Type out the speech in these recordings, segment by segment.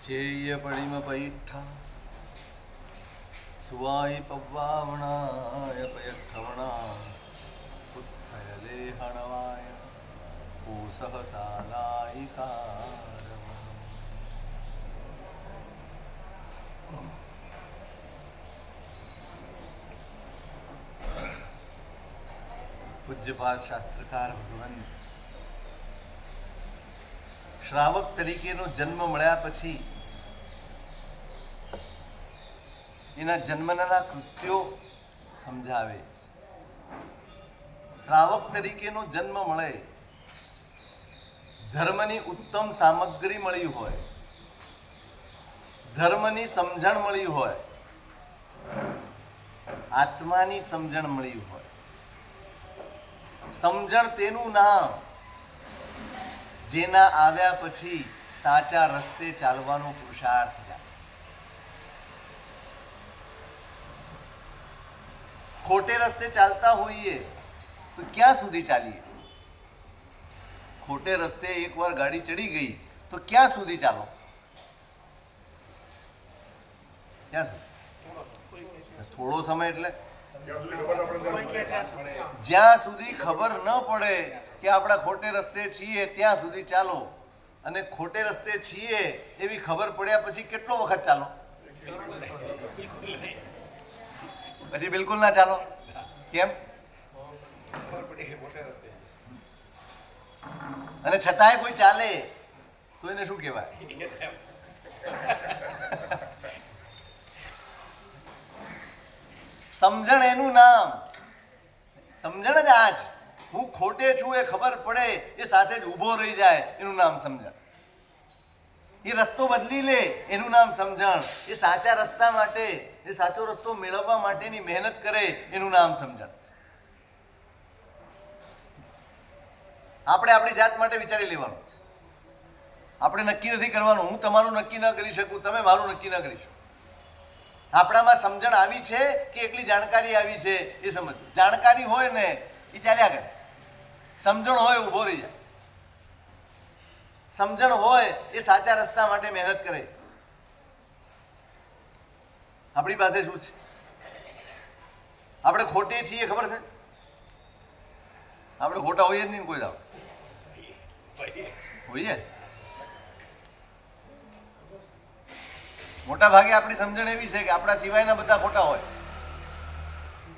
ચેય પડીમ પૈઠા સુવાઈ પવ્વાવણાય પયઠવણા ઉત્થય લેહણવાય પૂસહ સાલાઈકારવ. પૂજ્યપાદ શાસ્ત્રકાર ભગવાન શ્રાવક તરીકેનો જન્મ મળ્યા પછી એના જન્મના કૃત્યો સમજાવે. શ્રાવક તરીકેનો જન્મ મળે, ધર્મની ઉત્તમ સામગ્રી મળી હોય, ધર્મની સમજણ મળી હોય, આત્માની સમજણ મળી હોય. સમજણ તેનું નામ જેના આવ્યા પછી સાચા રસ્તે ચાલવાનો પુરુષાર્થ થાય. ખોટે રસ્તે ચાલતા હોઈએ તો ક્યાં સુધી ચાલીએ? ખોટે રસ્તે એકવાર ગાડી ચડી ગઈ તો ક્યાં સુધી ચાલો? ક્યાં સુધી? થોડો સમય એટલે જ્યાં સુધી ખબર ન પડે કે આપણે ખોટે રસ્તે છીએ ત્યાં સુધી ચાલો. અને ખોટે રસ્તે છીએ એવી ખબર પડ્યા પછી કેટલો વખત ચાલો? પછી બિલકુલ ના ચાલો. કેમ? અને છતાંય કોઈ ચાલે તો એને શું કહેવાય? સમજણ એનું નામ. સમજણ જ આ જ. હું ખોટે છું એ ખબર પડે એ સાથે જ ઊભો રહી જાય એનું નામ સમજણ. એ રસ્તો બદલી લે એનું નામ સમજણ. એ સાચા રસ્તા માટે, એ સાચો રસ્તો મેળવવા માટેની મહેનત કરે એનું નામ સમજણ. આપણે આપણી જાત માટે વિચારી લેવાનું છે. આપણે નક્કી નથી કરવાનું. હું તમારું નક્કી ન કરી શકું, તમે મારું નક્કી ન કરી શકો. આપણામાં સમજણ આવી છે કે એકલી જાણકારી આવી છે એ સમજવું. જાણકારી હોય ને એ ચાલ્યા કરે, સમજણ હોય ઊભો રહી જાય. સમજણ હોય એ સાચા રસ્તા માટે મહેનત કરે. આપણી પાસે શું છે? આપણે ખોટે છીએ ખબર છે? આપણે ખોટા હોઈએ જ નહીં કોઈ દાવ. હોઈએ. મોટા ભાગે આપણી સમજણ એવી છે કે આપણા સિવાયના બધા ખોટા હોય,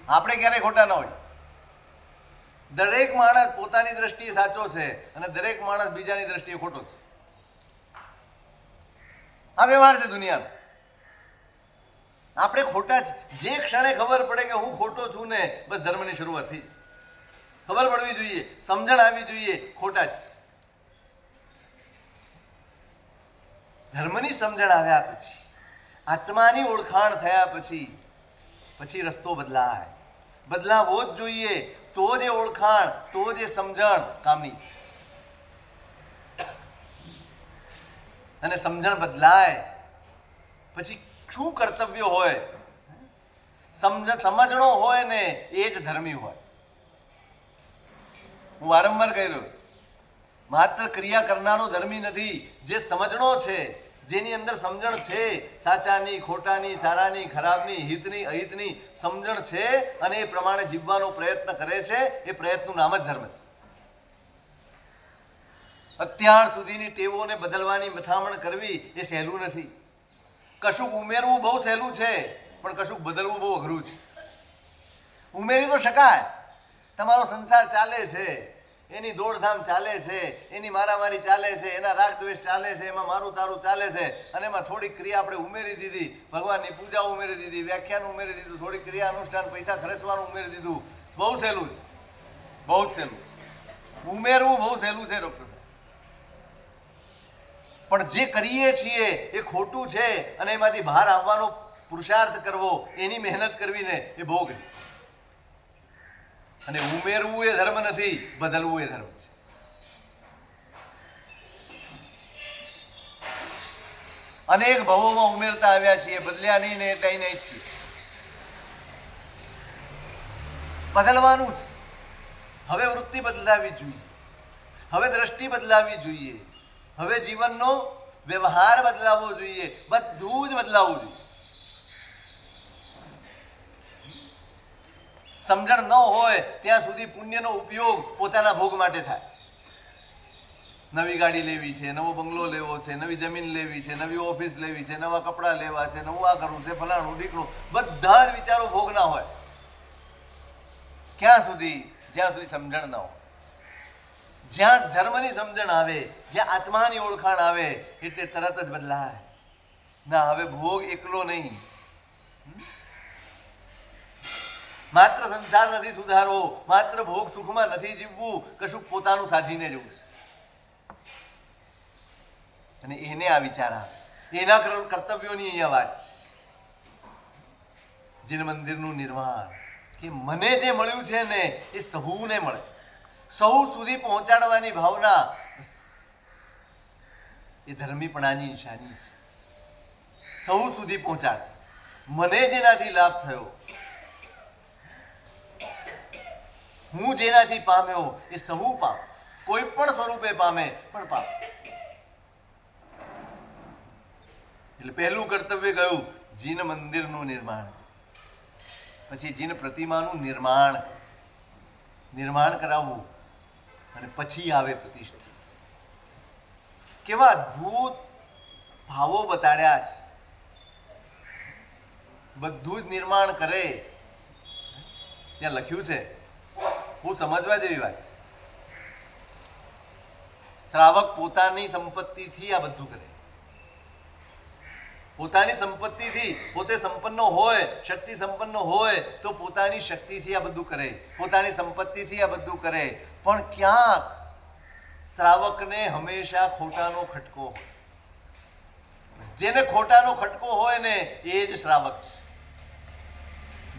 આપણે ક્યારેય ખોટા ન હોય. દરેક માણસ પોતાની દ્રષ્ટિએ સાચો છે અને દરેક માણસ બીજાની દ્રષ્ટિએ ખોટો છે. આ વ્યવહાર છે દુનિયાનો. આપણે ખોટા જ. જે ક્ષણે ખબર પડે કે હું ખોટો છું ને બસ ધર્મની શરૂઆત થઈ. ખબર પડવી જોઈએ, સમજણ આવી જોઈએ ખોટા જ. ધર્મની સમજણ આવ્યા પછી, આત્માની ઓળખાણ થયા પછી રસ્તો બદલાય. બદલાવો જ જોઈએ. તો જ એ ઓળખાણ, તો જ એ સમજણ કામની. અને સમજણ બદલાય પછી શું કર્તવ્ય હોય? સમજણો હોય ને એ જ ધર્મી હોય. હું વારંવાર કહી રહ્યો, માત્ર ક્રિયા કરનારો ધર્મી નથી. જે સમજણો છે, જેની અંદર સમજણ છે, સાચાની ખોટાની, સારાની ખરાબની, હિતની અહિતની સમજણ છે અને એ પ્રમાણે જીવવાનો પ્રયત્ન કરે છે, એ પ્રયત્નનું નામ જ ધર્મ છે. અત્યાર સુધીની ટેવોને બદલવાની મથામણ કરવી એ સહેલું નથી. કશુંક ઉમેરવું બહુ સહેલું છે પણ કશુંક બદલવું બહુ અઘરું છે. ઉમેરી તો શકાય. તમારો સંસાર ચાલે છે, એની દોડધામ ચાલે છે, એની મારામારી ચાલે છે, એના રાગ દ્વેષ ચાલે છે, એમાં મારું તારું ચાલે છે અને એમાં થોડીક ક્રિયા આપણે ઉમેરી દીધી, ભગવાનની પૂજા ઉમેરી દીધી, વ્યાખ્યાન ઉમેરી દીધું, થોડી ક્રિયા અનુષ્ઠાન પૈસા ખર્ચવાનું ઉમેરી દીધું. બહુ સહેલું છે, બહુ જ સહેલું છે. ઉમેરવું બહુ સહેલું છે ડોક્ટર. પણ જે કરીએ છીએ એ ખોટું છે અને એમાંથી બહાર આવવાનો પુરુષાર્થ કરવો, એની મહેનત કરવી ને એ બહુ ગઈ. અને ઉમેરવું એ ધર્મ નથી, બદલવું એ ધર્મ છે. અનેક ભવોમાં ઉમેરતા આવ્યા છીએ, બદલ્યા નહીં ને એટલે નહીં જ છીએ. બદલવાનું જ. હવે વૃત્તિ બદલાવી જોઈએ, હવે દ્રષ્ટિ બદલાવી જોઈએ, હવે જીવનનો વ્યવહાર બદલાવવો જોઈએ, બધું જ બદલાવવું જોઈએ. સમજણ ન હોય ત્યાં સુધી પુણ્યનો ઉપયોગ પોતાના ભોગ માટે થાય. નવી ગાડી લેવી છે, નવો બંગલો લેવો છે, નવી જમીન લેવી છે, નવી ઓફિસ લેવી છે, નવા કપડાં લેવા છે, નવું આ કરવું છે, ફલાણું ઢીકણું, બધા જ વિચારો ભોગ ના હોય. ક્યાં સુધી? જ્યાં સુધી સમજણ ના હોય. જ્યાં ધર્મની સમજણ આવે, જ્યાં આત્માની ઓળખાણ આવે, એટલે તરત જ બદલાય. ના, હવે ભોગ એકલો નહીં. માત્ર સંસાર નથી સુધારવો, માત્ર ભોગ સુખમાં નથી જીવવું, કશું પોતાનું સાધીને જવું છે. અને એને આ વિચાર આવે, એના કર્તવ્યોની અહીંયા વાત. જીન મંદિરનું નિર્માણ, કે મને જે મળ્યું છે ને એ સહુને મળે, સહુ સુધી પહોંચાડવાની ભાવના એ ધર્મીપણાની નિશાની છે. સહુ સુધી પહોંચાડ. મને જેનાથી લાભ થયો, હું જેનાથી પામ્યો, એ સહુ પામ. કોઈ પણ સ્વરૂપે પામે, પણ પામ. એટલે પહેલું કર્તવ્ય ગયું જીન મંદિરનું નિર્માણ. પછી જીન પ્રતિમાનું નિર્માણ કરાવવું, અને પછી આવે પ્રતિષ્ઠા. કેવા અદ્ભુત ભાવો બતાડ્યા છે. બધું જ નિર્માણ કરે ત્યાં લખ્યું છે, હું સમજવા જેવી વાત છે. શ્રાવક પોતાની સંપત્તિથી આ બધું કરે. પોતાની સંપત્તિથી, પોતે સંપન્ન હોય, શક્તિ સંપન્ન હોય તો પોતાની શક્તિથી આ બધું કરે, પોતાની સંપત્તિથી આ બધું કરે. પણ ક્યાંક શ્રાવકને હંમેશા ખોટાનો ખટકો હોય. જેને ખોટાનો ખટકો હોય ને એ જ શ્રાવક છે.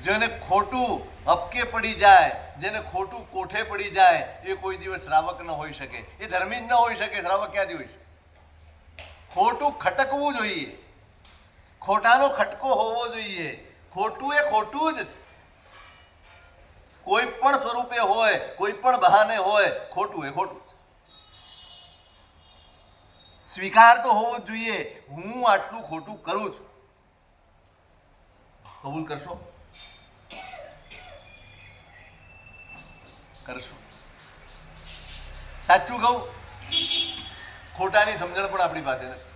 જેને ખોટું હપકે પડી જાય, જેને ખોટું કોઠે પડી જાય, એ કોઈ દિવસ શ્રાવક ન હોઈ શકે, એ ધર્મી જ ન હોઈ શકે. શ્રાવક ક્યાંથી હોય છે? ખોટું ખટકવું જોઈએ, ખોટાનો ખટકો હોવો જોઈએ. ખોટું એ ખોટું જ, કોઈ પણ સ્વરૂપે હોય, કોઈ પણ બહાને હોય, ખોટું એ ખોટું. સ્વીકાર તો હોવો જ જોઈએ, હું આટલું ખોટું કરું છું. કબૂલ કરશો? કરશો? સાચું કહું, ખોટાની સમજણ પણ આપણી પાસે નથી.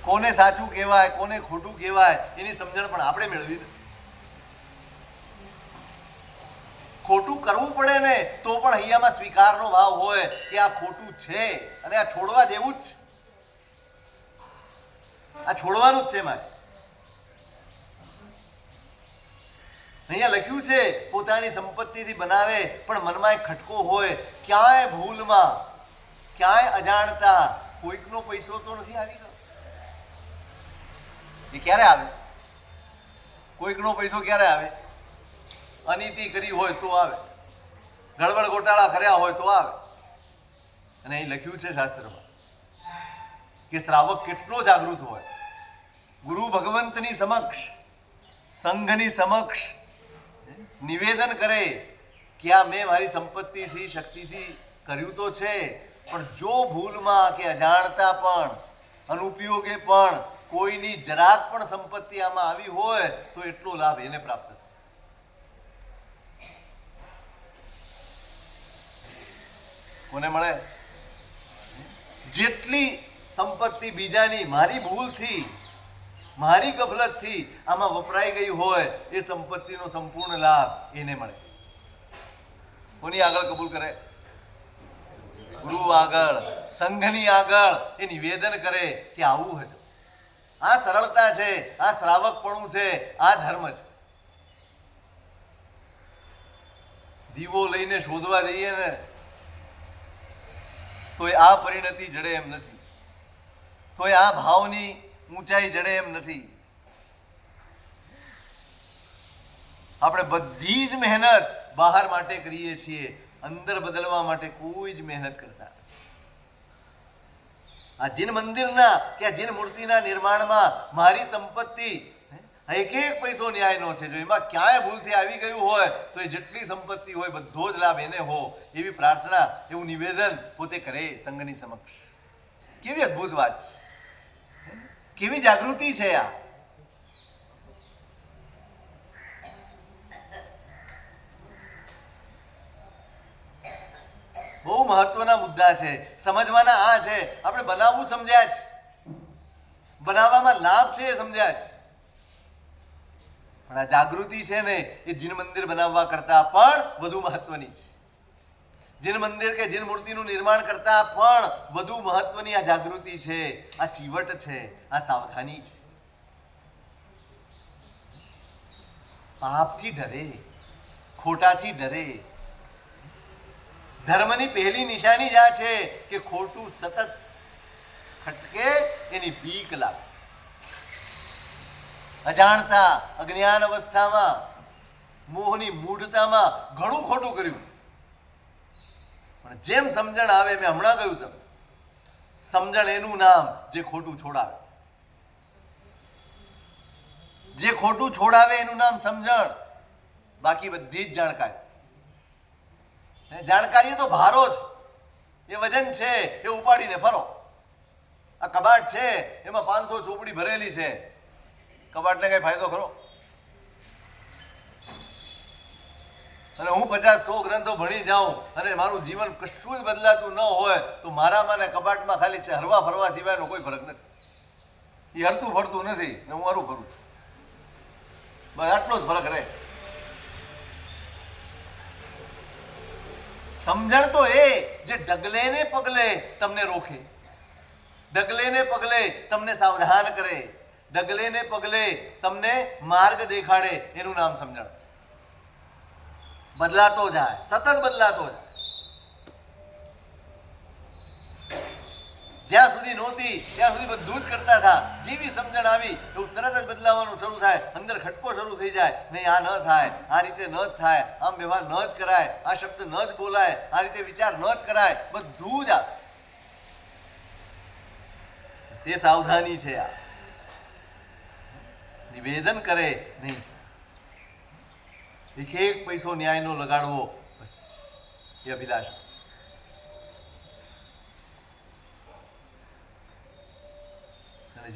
કોને સાચું કહેવાય, કોને ખોટું કહેવાય, એની સમજણ પણ આપણે મેળવી નથી. ખોટું કરવું પડે ને તો પણ અહીંયામાં સ્વીકારનો ભાવ હોય કે આ ખોટું છે અને આ છોડવા જેવું જ છે. આ છોડવાનું જ છે મારે. અહીંયા લખ્યું છે પોતાની સંપત્તિથી બનાવે, પણ મનમાં એક ખટકો હોય. ક્યાંય ભૂલમાં, ક્યાંય અજાણતા કોઈકનો પૈસો તો નથી આવી ગયો. એ ક્યારે આવે? કોઈકનો પૈસો ક્યારે આવે? અનીતિ કરી હોય તો આવે, ગડબડ ગોટાળા કર્યા હોય તો આવે. અને અહીં લખ્યું છે શાસ્ત્રમાં કે શ્રાવક કેટલો જાગૃત હોય. ગુરુ ભગવંતની સમક્ષ, સંઘની સમક્ષ નિવેદન કરે કે આ મેં મારી સંપત્તિથી, શક્તિથી કર્યું તો છે, પણ જો ભૂલમાં કે અજાણતા પણ, અનુપયોગે પણ કોઈની જરાક પણ સંપત્તિ આમાં આવી હોય તો એટલો લાભ એને પ્રાપ્ત થાય. કોને મળે? જેટલી સંપત્તિ બીજાની મારી ભૂલથી, મારી ગફલતથી આમાં વપરાઈ ગઈ હોય, એ સંપત્તિનો સંપૂર્ણ લાભ એને મળે. કોની આગળ કબૂલ કરે? ગુરુ આગળ, સંઘની આગળ એ નિવેદન કરે કે આવું હતું. આ સરળતા છે, આ શ્રાવકપણું છે, આ ધર્મ છે. દીવો લઈને શોધવા જઈએ ને તો આ પરિણતિ જડે એમ નથી, તો આ ભાવની ઊંચાઈ જડે એમ નથી. આપણે બધી જ મહેનત બહાર માટે કરીએ છીએ, અંદર બદલવા માટે કોઈ જ મહેનત કરતા. આ જીન મંદિરના કે આ જીન મૂર્તિના નિર્માણમાં મારી સંપત્તિ એક એક પૈસો ન્યાયનો છે. જો એમાં ક્યાંય ભૂલથી આવી ગયું હોય તો એ જેટલી સંપત્તિ હોય બધો જ લાભ એને હો, એવી પ્રાર્થના, એવું નિવેદન પોતે કરે સંઘની સમક્ષ. કેવી અદ્ભુત વાત છે, કેવી જાગૃતિ છે આ. બહુ મહત્વના મુદ્દા છે, સમજવાના આ છે. આપણે બનાવવું સમજ્યા છે, બનાવવામાં લાભ છે એ સમજ્યા છે, પણ આ જાગૃતિ છે ને એ જીન મંદિર બનાવવા કરતા પણ વધુ મહત્વની છે. જીન મંદિર કે જીન મૂર્તિનું નિર્માણ કરતા પણ વધુ મહત્વની આ જાગૃતિ છે, આ ચીવટ છે, આ સાવધાની છે. પાપથી ડરે, ખોટાથી ડરે. ધર્મની પહેલી નિશાની જ આ છે કે ખોટું સતત ખટકે એની બીક લાગે. અજાણતા અજ્ઞાન અવસ્થામાં મોહની મૂઢતામાં ઘણું ખોટું કર્યું, પણ જેમ સમજણ આવે, મેં હમણાં કહ્યું તમે, સમજણ એનું નામ જે ખોટું છોડાવે. જે ખોટું છોડાવે એનું નામ સમજણ, બાકી બધી જ જાણકારી. જાણકારી તો ભારો છે, એ વજન છે, એ ઉપાડીને ફરો. આ કબાટ છે, એમાં 500 ચોપડી ભરેલી છે, કબાટને કઈ ફાયદો ખરો? અને હું 50-100 ગ્રંથો ભણી જાઉં અને મારું જીવન કશું જ બદલાતું ન હોય તો મારામાં ને કબાટમાં ખાલી હરવા ફરવા સિવાયનો કોઈ ફરક નથી. એ હરતું ફરતું નથી ને હું હરું ફરું છું, બસ આટલો જ ફરક રહે. સમજણ તો એ જે ડગલે ને પગલે તમને રોકે, ડગલે ને પગલે તમને સાવધાન કરે, ડગલે ને પગલે તમને માર્ગ દેખાડે, એનું નામ સમજણ. બદલાતો જાય, સતત બદલાતો જાય. જ્યાં સુધી નહોતી ત્યાં સુધી બધું જ કરતા હતા. જેવી સમજણ આવી એવું તરત જ બદલાવાનું શરૂ થાય, અંદર ખટકો શરૂ થઈ જાય. નહીં, આ ન થાય, આ રીતે ન જ થાય, આમ વ્યવહાર ન જ કરાય, આ શબ્દ ન જ બોલાય, આ રીતે વિચાર ન જ કરાય, બધું જ આવે. એ સાવધાની છે. આ નિવેદન કરે નહીં, એક પૈસો ન્યાયનો લગાડવો, બસ એ અભિલાષા.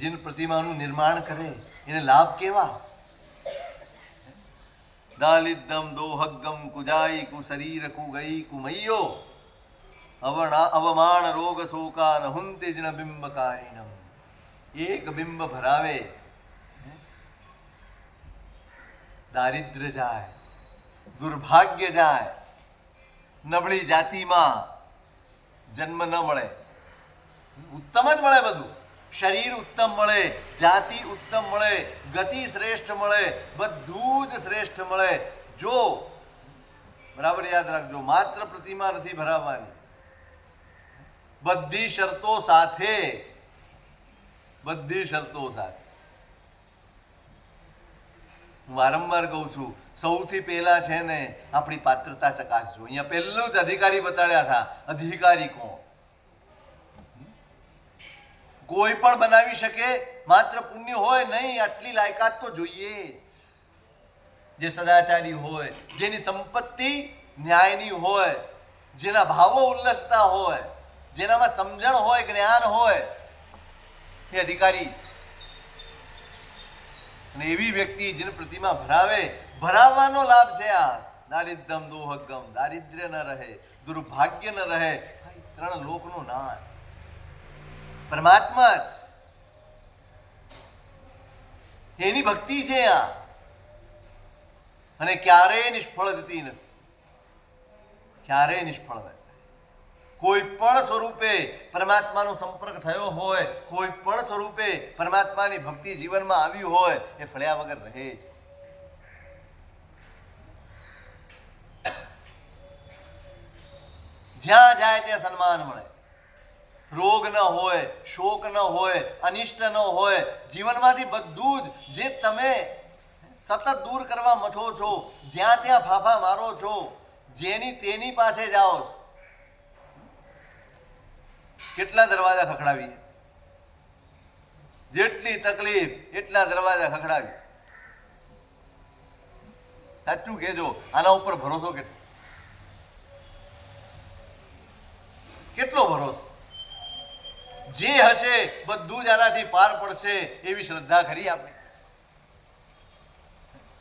જીન પ્રતિમાનું નિર્માણ કરે એને લાભ કેવા? દાલિદ્દમ દોહગ્ગમ કુજાઈ કુ શરીર કુ ગઈ કુમૈયો અવમાન રોગ શોકા નહુંતિ જન બિંબકારીણમ. એક બિંબ ભરાવે, દારિદ્ર્ય જાય, દુર્ભાગ્ય જાય, નબળી જાતિમાં જન્મ ન મળે, ઉત્તમ જ મળે, બધું શરીર ઉત્તમ મળે, જાતિ ઉત્તમ મળે, ગતિ શ્રેષ્ઠ મળે, બધું જ શ્રેષ્ઠ મળે. જો બરાબર યાદ રાખજો, માત્ર પ્રતિમા નથી ભરાવવાની, બધી શરતો સાથે, બધી શરતો સાથે. હું વારંવાર કહું છું, સૌથી પહેલા છે ને આપણી પાત્રતા ચકાસજો. અહીંયા પહેલું જ અધિકારી બતાડ્યા હતા. અધિકારી કોણ? કોઈ પણ બનાવી શકે, માત્ર પુણ્ય હોય નહીં, આટલી લાયકાત તો જોઈએ. જે સદાચારી હોય, જેની સંપત્તિ ન્યાયની હોય, જેના ભાવો ઉલ્લસતા હોય, જેનામાં સમજણ હોય, જ્ઞાન હોય, એ અધિકારી. અને એવી વ્યક્તિ જેને પ્રતિમા ભરાવે, ભરાવવાનો લાભ છે આ. દારિદ્રમ દોહગ્ગમ, દારિદ્ર્ય ન રહે, દુર્ભાગ્ય ન રહે, 3 લોકનો નાશ. પરમાત્મા જ એની ભક્તિ છે આ, અને ક્યારેય નિષ્ફળ જતી નથી, ક્યારેય નિષ્ફળ નથી. કોઈ પણ સ્વરૂપે પરમાત્માનો સંપર્ક થયો હોય, કોઈ પણ સ્વરૂપે પરમાત્માની ભક્તિ જીવનમાં આવી હોય, એ ફળ્યા વગર રહે છે. જ્યાં જાય ત્યાં સન્માન મળે, રોગ ન હોય, શોક ન હોય, અનિષ્ટ ન હોય, જીવનમાંથી બધું જ જે તમે સતત દૂર કરવા મથો છો, જ્યાં ત્યાં ફાફા મારો છો, જેની તેની પાસે જાઓ છો. કેટલા દરવાજા ખખડાવીએ, જેટલી તકલીફ એટલા દરવાજા ખખડાવીએ. સાચું કહેજો, આના ઉપર ભરોસો કેટલો ભરોસો? જે હશે બધું જ આનાથી પાર પડશે એવી શ્રદ્ધા ખરી આપણે?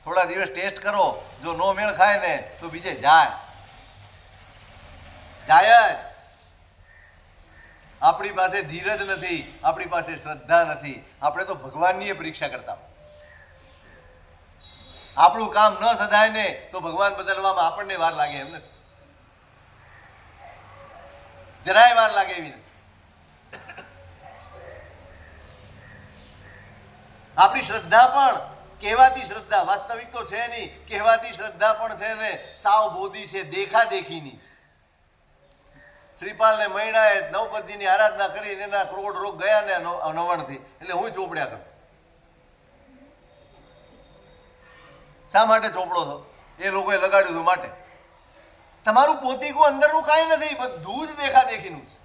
થોડા દિવસ ટેસ્ટ કરો, જો નો મેળ ખાય ને તો બીજે જાય જ. આપણી પાસે ધીરજ નથી, આપણી પાસે શ્રદ્ધા નથી. આપણે તો ભગવાનની પરીક્ષા કરતા. આપણું કામ ન સધાય ને તો ભગવાન બદલવામાં આપણને વાર લાગે એમ નથી, જરાય વાર લાગે એવી નથી. આપણી શ્રદ્ધા પણ કહેવાતી શ્રદ્ધા, વાસ્તવિક તો છે નહીં, કહેવાતી શ્રદ્ધા પણ છે ને સાવ બોધી છે, દેખા દેખીની. શ્રીપાલ ને મૈણાએ નવપતજીની આરાધના કરીને એના કરોડ રોગ ગયા ને નવણથી, એટલે હું ચોપડ્યા કરું. શા માટે ચોપડો છો? એ લોકોએ લગાડ્યું હતું માટે. તમારું પોતીકું અંદરનું કાંઈ નથી, બધું જ દેખા દેખીનું છે.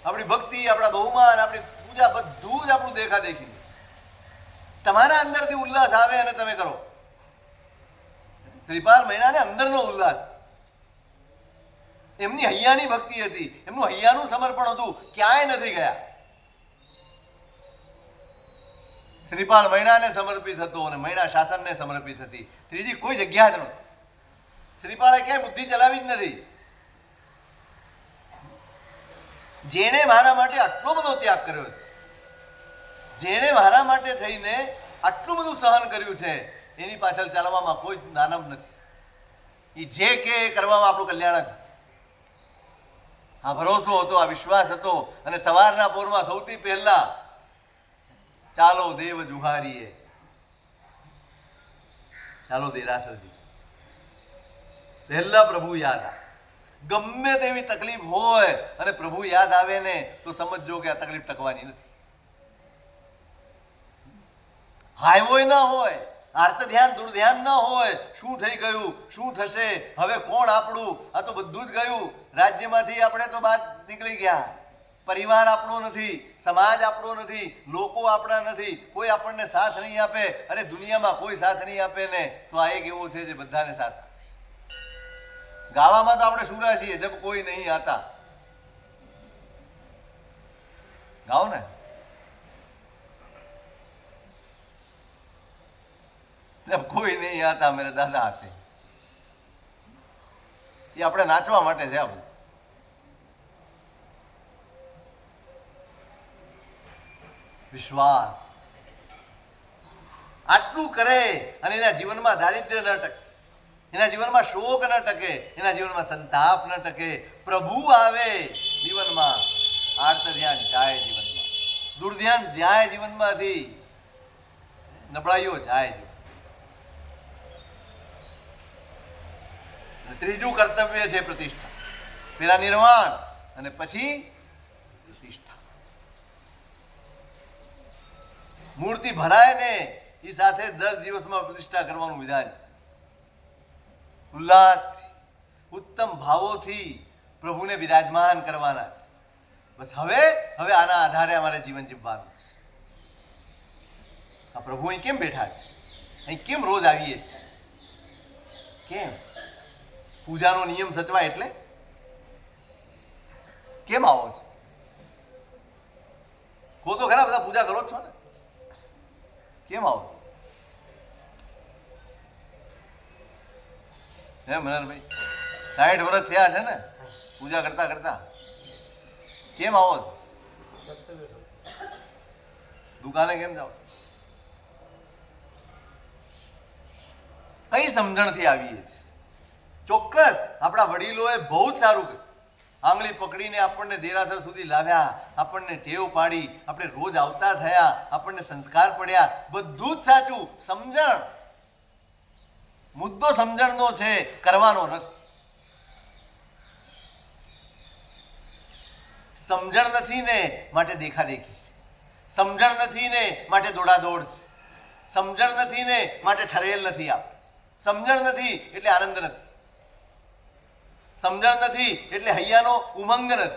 આપણી ભક્તિ, આપણા બહુમાન, આપણી પૂજા બધું જ આપણું દેખા દેખીનું. તમારા અંદરથી ઉલ્લાસ આવે અને તમે કરો. શ્રીપાલ મૈણાને અંદરનો ઉલ્લાસ, એમની હૈયાની ભક્તિ હતી, એમનું હૈયાનું સમર્પણ હતું, ક્યાંય નથી ગયા. શ્રીપાલ મૈણાને સમર્પિત હતો અને મૈણા શાસનને સમર્પિત હતી. ત્રીજી કોઈ જગ્યા જ નથી. શ્રીપાળે ક્યાંય બુદ્ધિ ચલાવી જ નથી. જેણે મારા માટે આટલો બધો ત્યાગ કર્યો છે, જેણે મારા માટે થઈને આટલું બધું સહન કર્યું છે, એની પાછળ ચાલવામાં કોઈ નાનમ નથી. એ જે કે એ કરવામાં આપણું કલ્યાણ જ. આ ભરોસો હતો, આ વિશ્વાસ હતો. અને સવારના પોરમાં સૌથી પહેલા ચાલો દેવ જુહારીએ, ચાલો દેરાસરજી, પહેલા પ્રભુ યાદ આવે. ગમે તેવી તકલીફ હોય અને પ્રભુ યાદ આવે ને તો સમજજો કે આ તકલીફ ટકવાની નથી. હાય ના હોય, આર્ત ધ્યાન દુર્ધ્યાન ન હોય, શું થઈ ગયું, શું થશે, હવે કોણ આપણું, આ તો બધું જ ગયું. રાજ્યમાંથી આપણે તો બહાર નીકળી ગયા, પરિવાર આપણો નથી, સમાજ આપણો નથી, લોકો આપણા નથી, કોઈ આપણને સાથ નહીં આપે. અને દુનિયામાં કોઈ સાથ નહીં આપે ને તો આ એક એવો છે જે બધાને સાથ. ગાવામાં તો આપણે સુરા છીએ, જબ કોઈ નહીં આતા. ગાઓ ને, જબ કોઈ નહીં આતા મેરે દાદા આતે. એ આપણે નાચવા માટે છે. આપણું વિશ્વાસ આટલું કરે અને એના જીવનમાં દારિદ્ર્ય ન ટકે, એના જીવનમાં શોક ન ટકે, એના જીવનમાં સંતાપ ન ટકે. પ્રભુ આવે જીવનમાં, આર્ત ધ્યાન જાય જીવનમાં, દુર્ધ્યાન જાય જીવનમાંથી, નબળાઈઓ જાય. ત્રીજું કર્તવ્ય છે પ્રતિષ્ઠા. પેલા નિર્વાણ અને પછી પ્રતિષ્ઠા. મૂર્તિ ભરાય ને એ સાથે 10 દિવસમાં પ્રતિષ્ઠા કરવાનું વિધાન. ઉલ્લાસથી, ઉત્તમ ભાવોથી પ્રભુને બિરાજમાન કરવાના છે. બસ હવે આના આધારે અમારે જીવન જીવવાનું છે. આ પ્રભુ અહીં કેમ બેઠા છે? અહીં કેમ રોજ આવીએ છીએ? કેમ? પૂજાનો નિયમ સચવાય એટલે કેમ આવો છો? કહો તો ખરા, બધા પૂજા કરો જ છો ને, કેમ આવો? હે મનનભાઈ, 60 વર્ષ થયા છે ને પૂજા કરતા કરતા, કેમ આવો? દુકાને કેમ જાઓ? કઈ સમજણથી આવીએ છીએ? ચોક્કસ આપણા વડીલોએ બહુ જ સારું કર્યું. આંગળી પકડીને આપણને દેરાસર સુધી લાવ્યા, આપણને ટેવ પાડી, આપણે રોજ આવતા થયા, આપણને સંસ્કાર પડ્યા, બધું જ સાચું. સમજણ, મુદ્દો સમજણનો છે, કરવાનો નથી. સમજણ નથી ને માટે દેખાદેખી, સમજણ નથી ને માટે દોડાદોડ છે, સમજણ નથી ને માટે ઠરેલ નથી. આપ સમજણ નથી એટલે આનંદ નથી, સમજણ નથી એટલે હૈયાનો ઉમંગ નથી.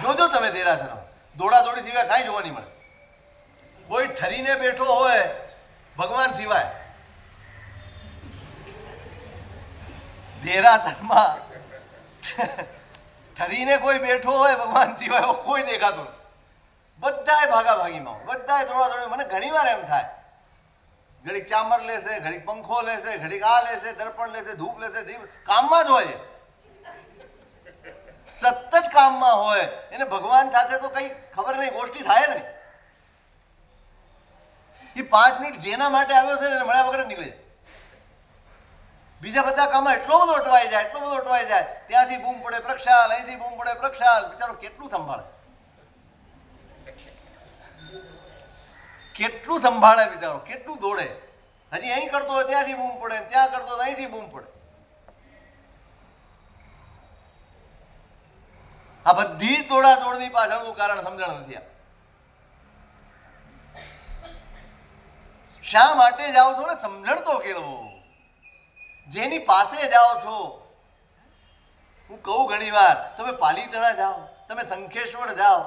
જોજો તમે દેરાસરમાં દોડાદોડી સિવાય કાંઈ જોવા નહીં મળે. કોઈ ઠરીને બેઠો હોય ભગવાન સિવાય, દેરાસરમાં ઠરીને કોઈ બેઠો હોય ભગવાન સિવાય કોઈ દેખાતો નથી. બધાય ભાગાભાગીમાં હોય, બધાય દોડા. મને ઘણી વાર એમ થાય, ઘડીક ચામર લેશે, ઘડીક પંખો લેશે, ઘડીક આ લેશે, દર્પણ લેશે, ધૂપ લેશે, દીપ કામમાં જ હોય, સતત કામમાં હોય. એને ભગવાન સાથે તો કઈ ખબર નહીં, ગોષ્ઠી થાય જ નહીં. એ 5 મિનિટ જેના માટે આવ્યો છે ને એને મળ્યા વગર જ નીકળે. બીજા બધા કામમાં એટલો બધો અટવાઈ જાય, એટલો બધો અટવાઈ જાય. ત્યાંથી બૂમ પડે પ્રક્ષાલ, અહીંથી બૂમ પડે પ્રક્ષાલ. બિચારો કેટલું સંભાળે, કેટલું સંભાળે બિચારો, કેટલું દોડે. હજી અહીં કરતો હોય ત્યાંથી બૂમ પડે, ત્યાં કરતો હોય અહીંથી બૂમ પડે. આ બધી દોડા દોડની પાછળનું કારણ સમજણ નથી. શા માટે જાઓ છો ને સમજણ તો કેળવો. જેની પાસે જાઓ છો, હું કહું ઘણી વાર, તમે પાલીતાણા જાઓ, તમે શંખેશ્વર જાઓ,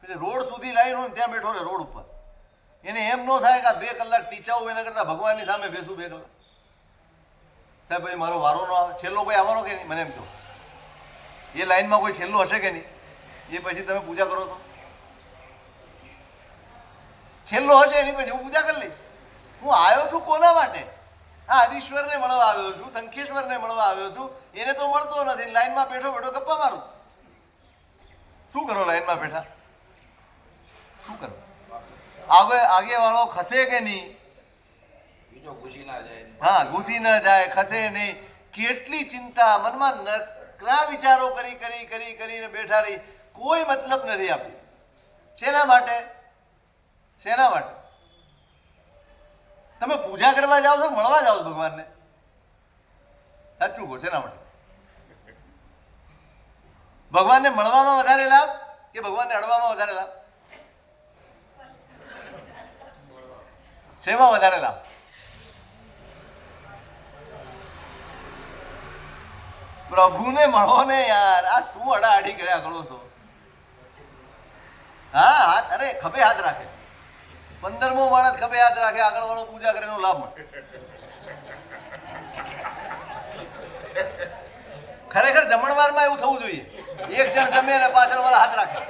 એટલે રોડ સુધી લાઈન હોય ને ત્યાં બેઠો રહે રોડ ઉપર. એને એમ ન થાય કે 2 કલાક ટીચાવું એના કરતા ભગવાનની સામે બેસું 2 કલાક. સાહેબ ભાઈ મારો વારો ન આવે, છેલ્લો કોઈ આવવાનો કે નહીં મને એમ કહો. એ લાઈનમાં કોઈ છેલ્લો હશે કે નહીં? એ પછી તમે પૂજા કરો તો છેલ્લો હશે એની પછી હું પૂજા કરી લઈશ. હું આવ્યો છું કોના માટે? આ આદિશ્વરને મળવા આવ્યો છું, શંખેશ્વરને મળવા આવ્યો છું. એને તો મળતો નથી, લાઈનમાં બેઠો બેઠો ગપ્પા મારું. શું કરો લાઈનમાં બેઠા? શું કરો? આગે વાળો ખસે કે નહીં? બીજો ઘૂસી ના જાય. હા, ઘૂસી ના જાય, ખસે નહીં. કેટલી ચિંતા મનમાં, નકરા વિચારો કરી કરી કરી કરીને બેઠા રહી. કોઈ મતલબ નથી આપણી. શેના માટે? શેના માટે? તમે પૂજા કરવા જાઓ છો, મળવા જાઓ છો ભગવાનને? સાચું કહો, શેના માટે? ભગવાનને મળવામાં વધારે લાભ કે ભગવાનને અડવામાં વધારે લાભ? શેમાં વધારે લાભ? પ્રભુને મળો ને યાર. આ શું અડાઅડી કર્યા કરો છો? હા, હાથ, અરે ખભે હાથ રાખે. 15મો માણસ ખભે હાથ રાખે, આગળ વાળો પૂજા કરે એનો લાભ મળે. ખરેખર જમણવારમાં એવું થવું જોઈએ. એક જણ જમે અને પાછળ વાળા હાથ રાખે.